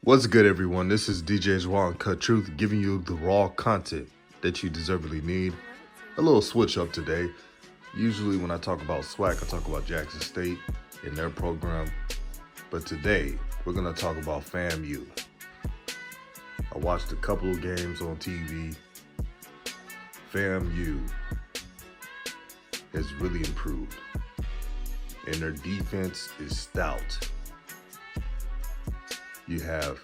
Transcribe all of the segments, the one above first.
What's good, everyone? This is DJ Swac Cut Truth giving you the raw content that you deservedly need. A little switch up today. Usually when I talk about Swac, I talk about Jackson State and their program. But today, we're going to talk about Famu. I watched a couple of games on TV. Famu has really improved. And their defense is stout. You have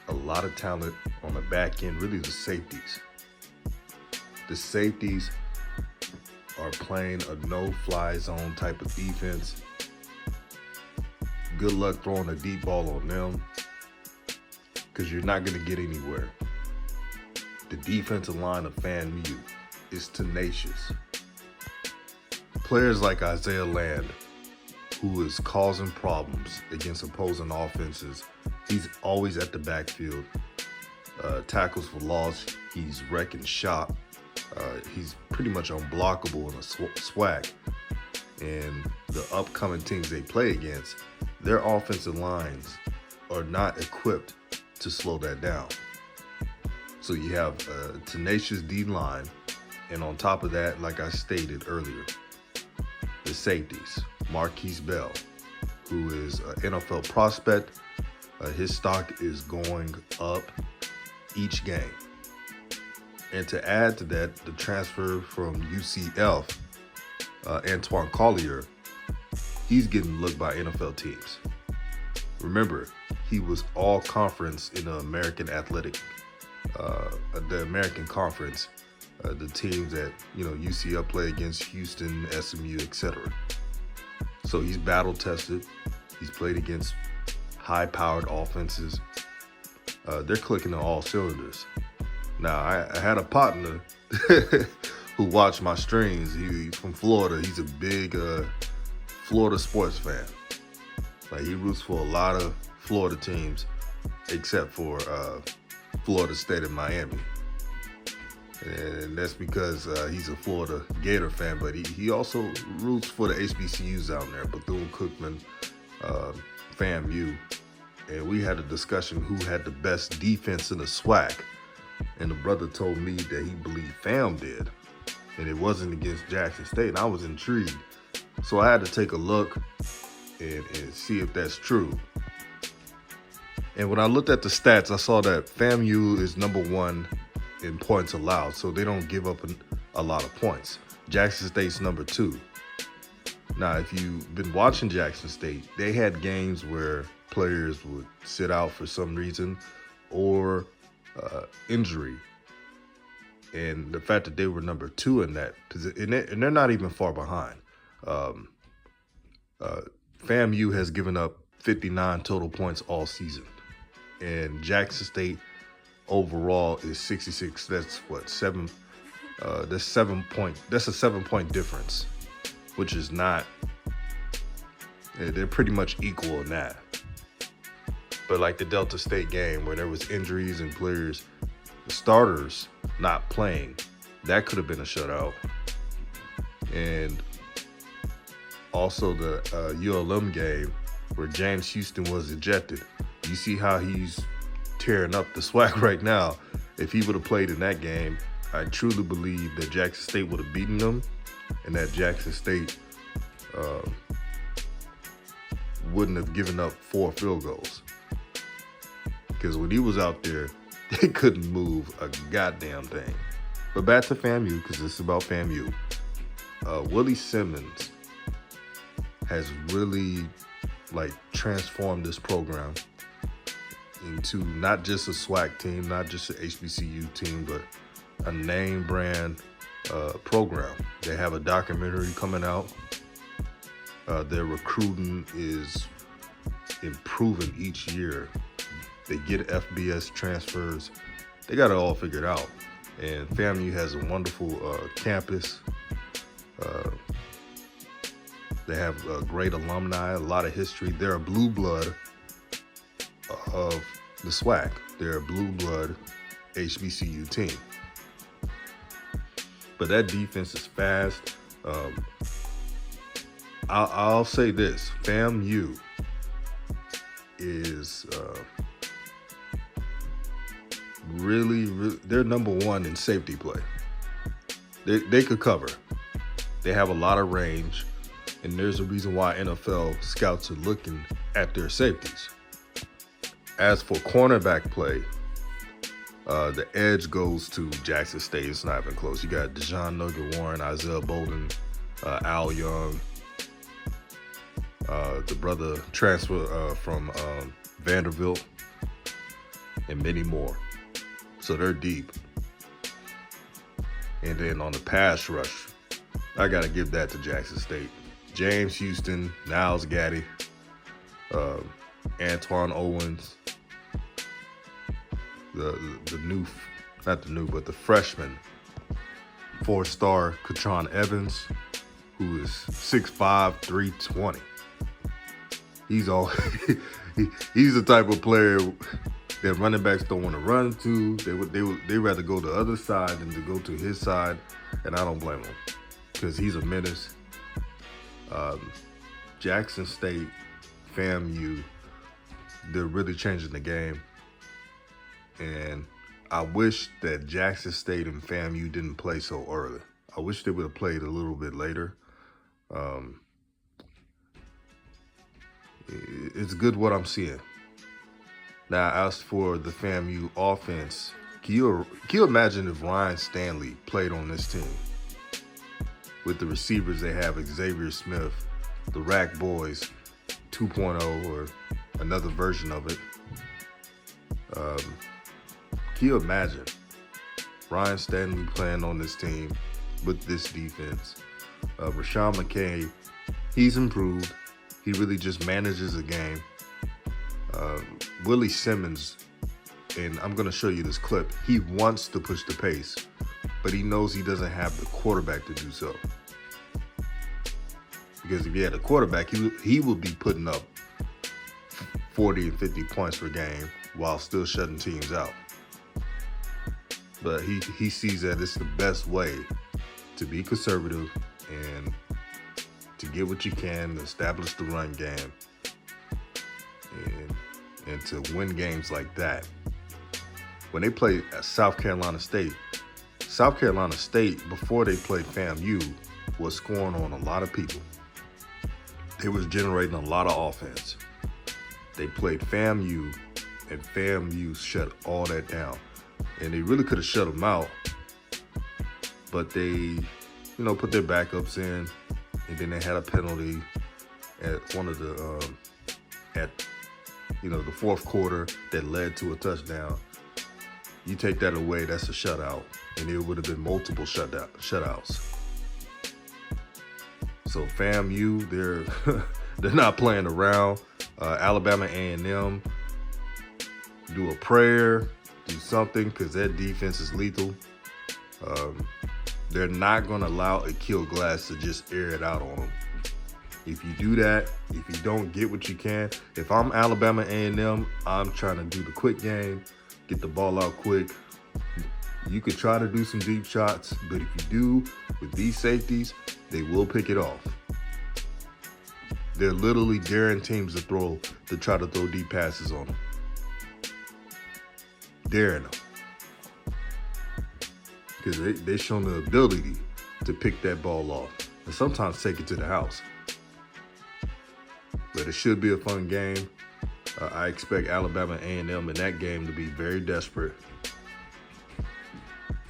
a lot of talent on the back end, really the safeties. The safeties are playing a no-fly zone type of defense. Good luck throwing a deep ball on them because you're not going to get anywhere. The defensive line of FAMU is tenacious. Players like Isaiah Land, who is causing problems against opposing offenses. He's always at the backfield. Tackles for loss, he's wrecking shop. He's pretty much unblockable in a Swac. And the upcoming teams they play against, their offensive lines are not equipped to slow that down. So you have a tenacious D-line, and on top of that, like I stated earlier, the safeties. Marquise Bell, who is an NFL prospect. His stock is going up each game. And to add to that, the transfer from UCF, Antoine Collier, he's getting looked by NFL teams. Remember, he was all conference in the American the American Conference, the teams that, UCF play against, Houston, SMU, etc. So he's battle tested. He's played against high-powered offenses. They're clicking on all cylinders. Now, I had a partner who watched my streams. He's from Florida. He's a big Florida sports fan. Like, he roots for a lot of Florida teams, except for Florida State and Miami. And that's because he's a Florida Gator fan, but he also roots for the HBCUs out there, Bethune-Cookman, FAMU. And we had a discussion who had the best defense in the Swac. And the brother told me that he believed FAM did. And it wasn't against Jackson State. And I was intrigued. So I had to take a look and see if that's true. And when I looked at the stats, I saw that FAMU is number one in points allowed, so they don't give up a lot of points. Jackson State's number two. Now, if you've been watching Jackson State, they had games where players would sit out for some reason or injury. And the fact that they were number two in that position, and they're not even far behind. FAMU has given up 59 total points all season. And Jackson State overall is 66. That's what, seven? That's a 7-point difference, which is not. They're pretty much equal in that. But like the Delta State game where there was injuries and players, the starters not playing, that could have been a shutout. And also the ULM game where James Houston was ejected. You see how he's tearing up the Swac right now. If he would have played in that game, I truly believe that Jackson State would have beaten them, and that Jackson State wouldn't have given up 4 field goals. Because when he was out there, they couldn't move a goddamn thing. But back to FAMU, because this is about FAMU. Willie Simmons has really transformed this program into not just a Swac team, not just an HBCU team, but a name brand program. They have a documentary coming out. Their recruiting is improving each year. They get FBS transfers. They got it all figured out. And FAMU has a wonderful campus. They have great alumni, a lot of history. They're a blue blood of the Swac. They're a blue blood HBCU team. But that defense is fast. I'll say this: FAMU is they're number one in safety play. They could cover. They have a lot of range, and there's a reason why NFL scouts are looking at their safeties. As for cornerback play, the edge goes to Jackson State. It's not even close. You got Dejon Nugget-Warren, Isaiah Bolden, Al Young, the brother transfer from Vanderbilt, and many more. So they're deep. And then on the pass rush, I got to give that to Jackson State. James Houston, Niles Gaddy, Antoine Owens, the freshman, 4-star Katron Evans, who is 6'5", 320. He's the type of player that running backs don't want to run to. They rather go the other side than to go to his side, and I don't blame him because he's a menace. Jackson State, FAMU, they're really changing the game. And I wish that Jackson State and FAMU didn't play so early. I wish they would have played a little bit later. It's good what I'm seeing. Now, as for the FAMU offense, can you imagine if Ryan Stanley played on this team? With the receivers they have, Xavier Smith, the Rack Boys 2.0 or another version of it. Can you imagine Ryan Stanley playing on this team with this defense? Rashawn McKay, he's improved. He really just manages the game. Willie Simmons, and I'm going to show you this clip, he wants to push the pace, but he knows he doesn't have the quarterback to do so. Because if he had a quarterback, he would be putting up 40 and 50 points per game while still shutting teams out. But he sees that it's the best way to be conservative and to get what you can, to establish the run game, and to win games like that. When they played at South Carolina State, before they played FAMU, was scoring on a lot of people. They was generating a lot of offense. They played FAMU, and FAMU shut all that down. And they really could have shut them out, but they, put their backups in, and then they had a penalty at one of the, the fourth quarter that led to a touchdown. You take that away, that's a shutout, and it would have been multiple shutouts. So FAMU, they're not playing around. Alabama A&M, do a prayer, do something, because that defense is lethal. They're not going to allow Akil Glass to just air it out on them. If you do that, if you don't get what you can, if I'm Alabama A&M, I'm trying to do the quick game, get the ball out quick. You could try to do some deep shots, but if you do with these safeties, they will pick it off. They're literally daring teams to try to throw deep passes on them. Daring them. Because they've shown the ability to pick that ball off and sometimes take it to the house. But it should be a fun game. I expect Alabama A&M in that game to be very desperate.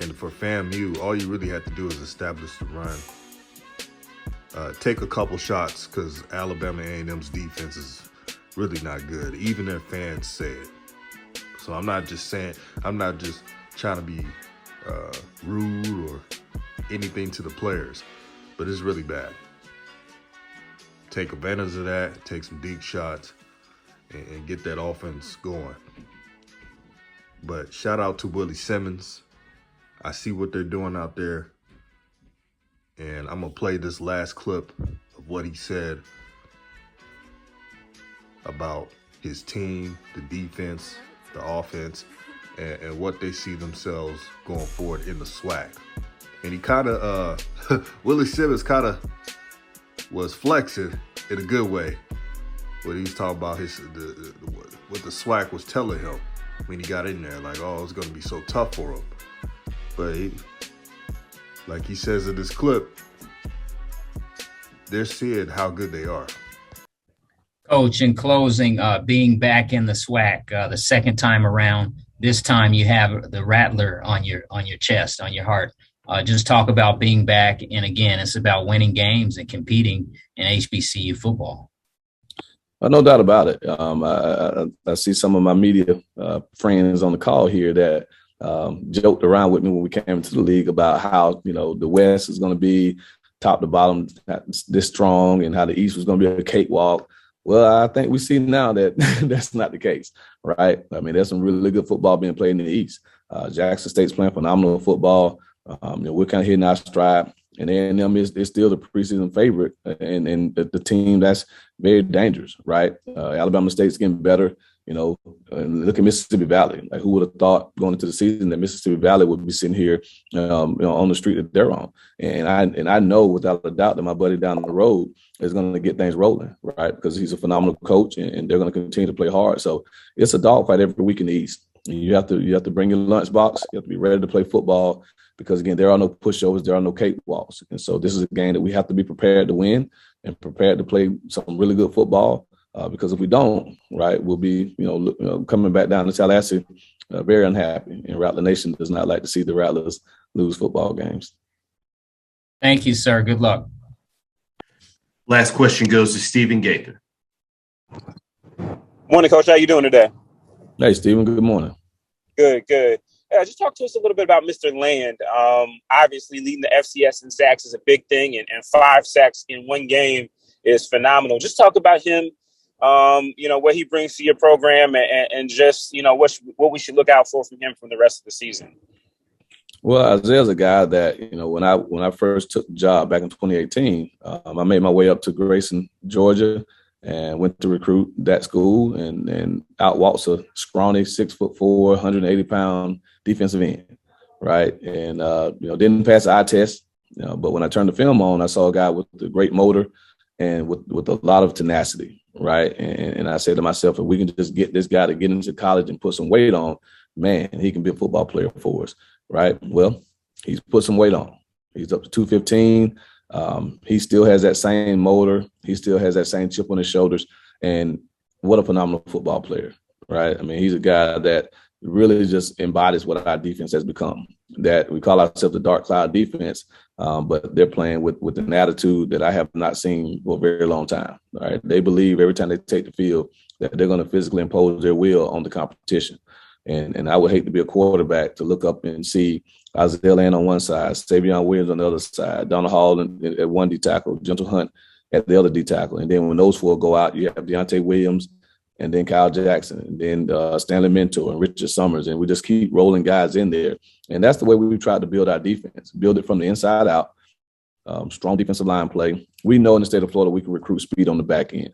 And for FAMU, all you really have to do is establish the run. Take a couple shots, because Alabama A&M's defense is really not good. Even their fans say it. So I'm not just trying to be rude or anything to the players, but it's really bad. Take advantage of that, take some deep shots, and get that offense going. But shout out to Willie Simmons. I see what they're doing out there. And I'm going to play this last clip of what he said about his team, the defense, the offense, and what they see themselves going forward in the Swac. And he kind of, Willie Simmons kind of was flexing in a good way when he was talking about what the Swac was telling him. when he got in there, like, oh, it's going to be so tough for him. But like he says in this clip, they're seeing how good they are. Coach, in closing, being back in the Swac the second time around, this time you have the rattler on your chest, on your heart. Just talk about being back, and again, it's about winning games and competing in HBCU football. No doubt about it. I see some of my media friends on the call here that joked around with me when we came into the league about how, the West is going to be top to bottom this strong and how the East was going to be a cakewalk. Well, I think we see now that that's not the case, right? I mean, there's some really good football being played in the East. Jackson State's playing phenomenal football. We're kind of hitting our stride. And A&M is still the preseason favorite and the team that's very dangerous, right? Alabama State's getting better, and look at Mississippi Valley. Like, who would have thought going into the season that Mississippi Valley would be sitting here, on the street that they're on? And I know without a doubt that my buddy down the road is going to get things rolling, right? Because he's a phenomenal coach and they're going to continue to play hard. So it's a dogfight every week in the East. You have to bring your lunchbox. You have to be ready to play football. Because, again, there are no pushovers, there are no cakewalks. And so this is a game that we have to be prepared to win and prepared to play some really good football. Because if we don't, right, we'll be, coming back down to Tallahassee very unhappy. And Rattler Nation does not like to see the Rattlers lose football games. Thank you, sir. Good luck. Last question goes to Stephen Gaither. Morning, Coach. How you doing today? Hey, Stephen. Good morning. Good. Just talk to us a little bit about Mr. Land. Obviously, leading the FCS in sacks is a big thing, and 5 sacks in one game is phenomenal. Just talk about him, what he brings to your program, and just, what we should look out for from him from the rest of the season. Well, Isaiah's a guy that, when I first took the job back in 2018, I made my way up to Grayson, Georgia, and went to recruit that school and outwalks a scrawny 6'4", 180-pound defensive end, right? And, didn't pass the eye test, but when I turned the film on, I saw a guy with a great motor and with a lot of tenacity, right? And I said to myself, if we can just get this guy to get into college and put some weight on, man, he can be a football player for us, right? Well, he's put some weight on. He's up to 215. He still has that same motor. He still has that same chip on his shoulders. And what a phenomenal football player, right? I mean, he's a guy that really just embodies what our defense has become, that we call ourselves the dark cloud defense, but they're playing with an attitude that I have not seen for a very long time, right? They believe every time they take the field that they're going to physically impose their will on the competition. And I would hate to be a quarterback to look up and see Isaiah Land on one side, Savion Williams on the other side, Donald Hall at one D tackle, Gentle Hunt at the other D tackle. And then when those 4 go out, you have Deontay Williams and then Kyle Jackson and then Stanley Mentor and Richard Summers. And we just keep rolling guys in there. And that's the way we've tried to build our defense, build it from the inside out, strong defensive line play. We know in the state of Florida we can recruit speed on the back end,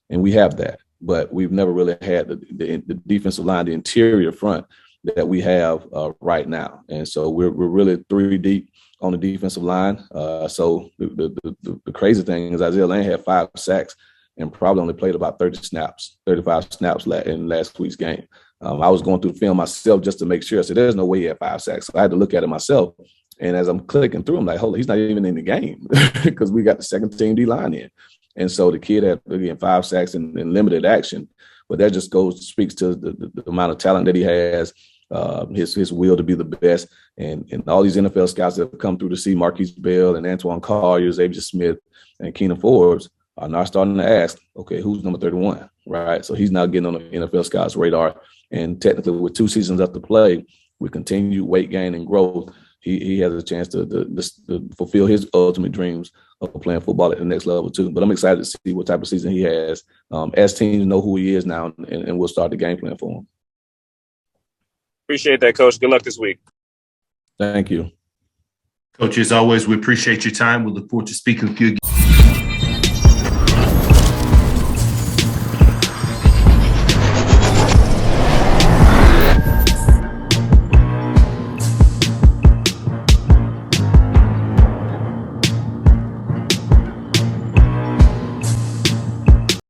and we have that. But we've never really had the defensive line, the interior front that we have right now. And so we're really 3 deep on the defensive line. So the crazy thing is Isaiah Land had 5 sacks and probably only played about 35 snaps in last week's game. I was going through the film myself just to make sure. I said, there's no way he had 5 sacks. So I had to look at it myself. And as I'm clicking through, I'm like, hold on, he's not even in the game because we got the second team D-line in. And so the kid had, again, 5 sacks in limited action. But that just speaks to the amount of talent that he has, his will to be the best. And all these NFL scouts that have come through to see Marquise Bell and Antoine Collier, Xavier Smith, and Keenan Forbes are now starting to ask, okay, who's number 31, right? So he's now getting on the NFL scouts' radar. And technically, with 2 seasons left to play, with continued weight gain and growth, he has a chance to fulfill his ultimate dreams of playing football at the next level too. But I'm excited to see what type of season he has as teams know who he is now, and we'll start the game plan for him. Appreciate that, Coach. Good luck this week. Thank you. Coach, as always, we appreciate your time. We look forward to speaking with you again.